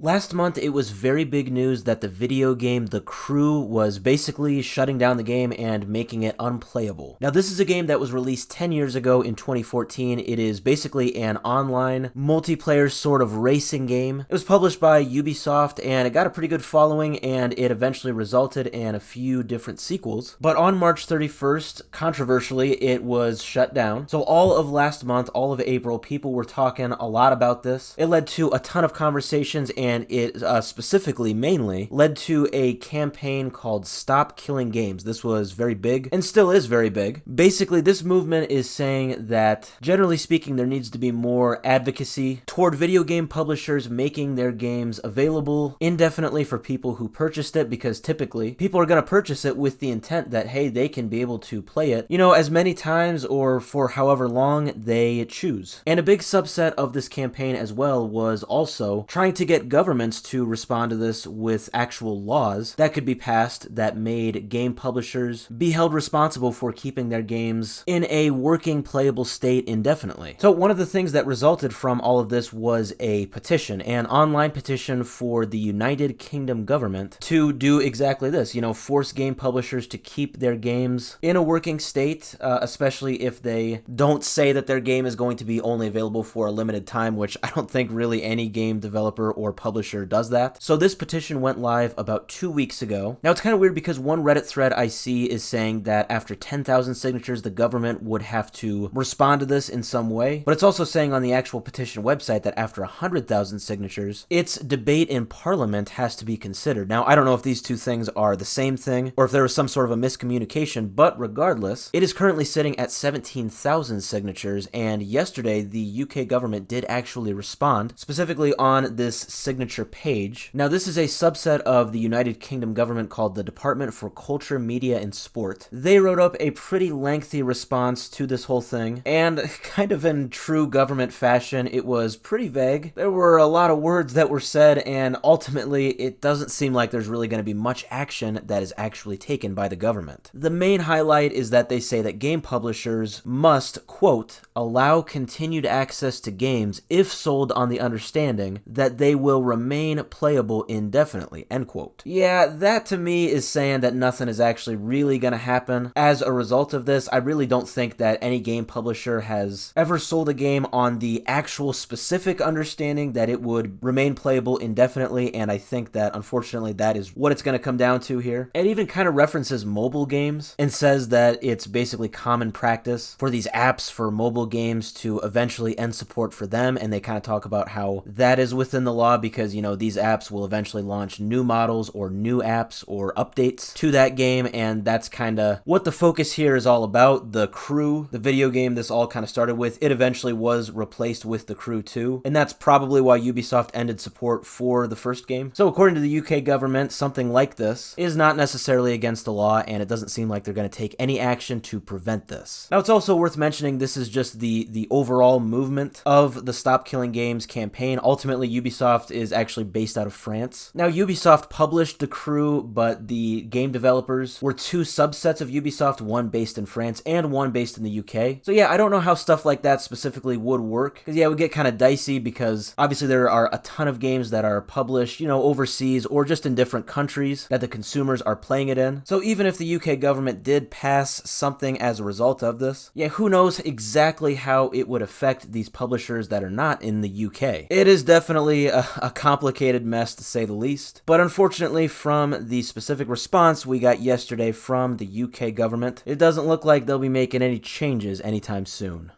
Last month, it was very big news that the video game The Crew was basically shutting down the game and making it unplayable. Now, this is a game that was released 10 years ago in 2014. It is basically an online multiplayer sort of racing game. It was published by Ubisoft and it got a pretty good following, and it eventually resulted in a few different sequels. But on March 31st, controversially, it was shut down. So all of last month, all of April, people were talking a lot about this. It led to a ton of conversations, and it specifically, mainly, led to a campaign called Stop Killing Games. This was very big, and still is very big. Basically, this movement is saying that, generally speaking, there needs to be more advocacy toward video game publishers making their games available indefinitely for people who purchased it, because typically, people are going to purchase it with the intent that, hey, they can be able to play it, as many times or for however long they choose. And a big subset of this campaign as well was also trying to get governments to respond to this with actual laws that could be passed that made game publishers be held responsible for keeping their games in a working, playable state indefinitely. So one of the things that resulted from all of this was a petition, an online petition for the United Kingdom government to do exactly this, force game publishers to keep their games in a working state, especially if they don't say that their game is going to be only available for a limited time, which I don't think really any game developer or publisher does that. So this petition went live about 2 weeks ago. Now it's kind of weird because one Reddit thread I see is saying that after 10,000 signatures, the government would have to respond to this in some way. But it's also saying on the actual petition website that after 100,000 signatures, its debate in Parliament has to be considered. Now, I don't know if these two things are the same thing or if there was some sort of a miscommunication, but regardless, it is currently sitting at 17,000 signatures, and yesterday the UK government did actually respond, specifically on this signature page. Now, this is a subset of the United Kingdom government called the Department for Culture, Media and Sport. They wrote up a pretty lengthy response to this whole thing, and kind of in true government fashion, it was pretty vague. There were a lot of words that were said, and ultimately, it doesn't seem like there's really going to be much action that is actually taken by the government. The main highlight is that they say that game publishers must, quote, allow continued access to games if sold on the understanding that they will remain playable indefinitely, end quote. Yeah, that to me is saying that nothing is actually really going to happen as a result of this. I really don't think that any game publisher has ever sold a game on the actual specific understanding that it would remain playable indefinitely, and I think that unfortunately that is what it's going to come down to here. It even kind of references mobile games and says that it's basically common practice for these apps for mobile games to eventually end support for them, and they kind of talk about how that is within the law because, these apps will eventually launch new models or new apps or updates to that game, and that's kind of what the focus here is all about. The Crew, the video game this all kind of started with, it eventually was replaced with The Crew 2, and that's probably why Ubisoft ended support for the first game. So according to the UK government, something like this is not necessarily against the law, and it doesn't seem like they're going to take any action to prevent this. Now, it's also worth mentioning this is just the overall movement of the Stop Killing Games campaign. Ultimately, Ubisoft is actually based out of France. Now, Ubisoft published The Crew, but the game developers were two subsets of Ubisoft, one based in France and one based in the UK. So yeah, I don't know how stuff like that specifically would work, because yeah, it would get kind of dicey because obviously there are a ton of games that are published, overseas or just in different countries that the consumers are playing it in. So even if the UK government did pass something as a result of this, yeah, who knows exactly how it would affect these publishers that are not in the UK. It is definitely a complicated mess to say the least, but unfortunately from the specific response we got yesterday from the UK government, it doesn't look like they'll be making any changes anytime soon.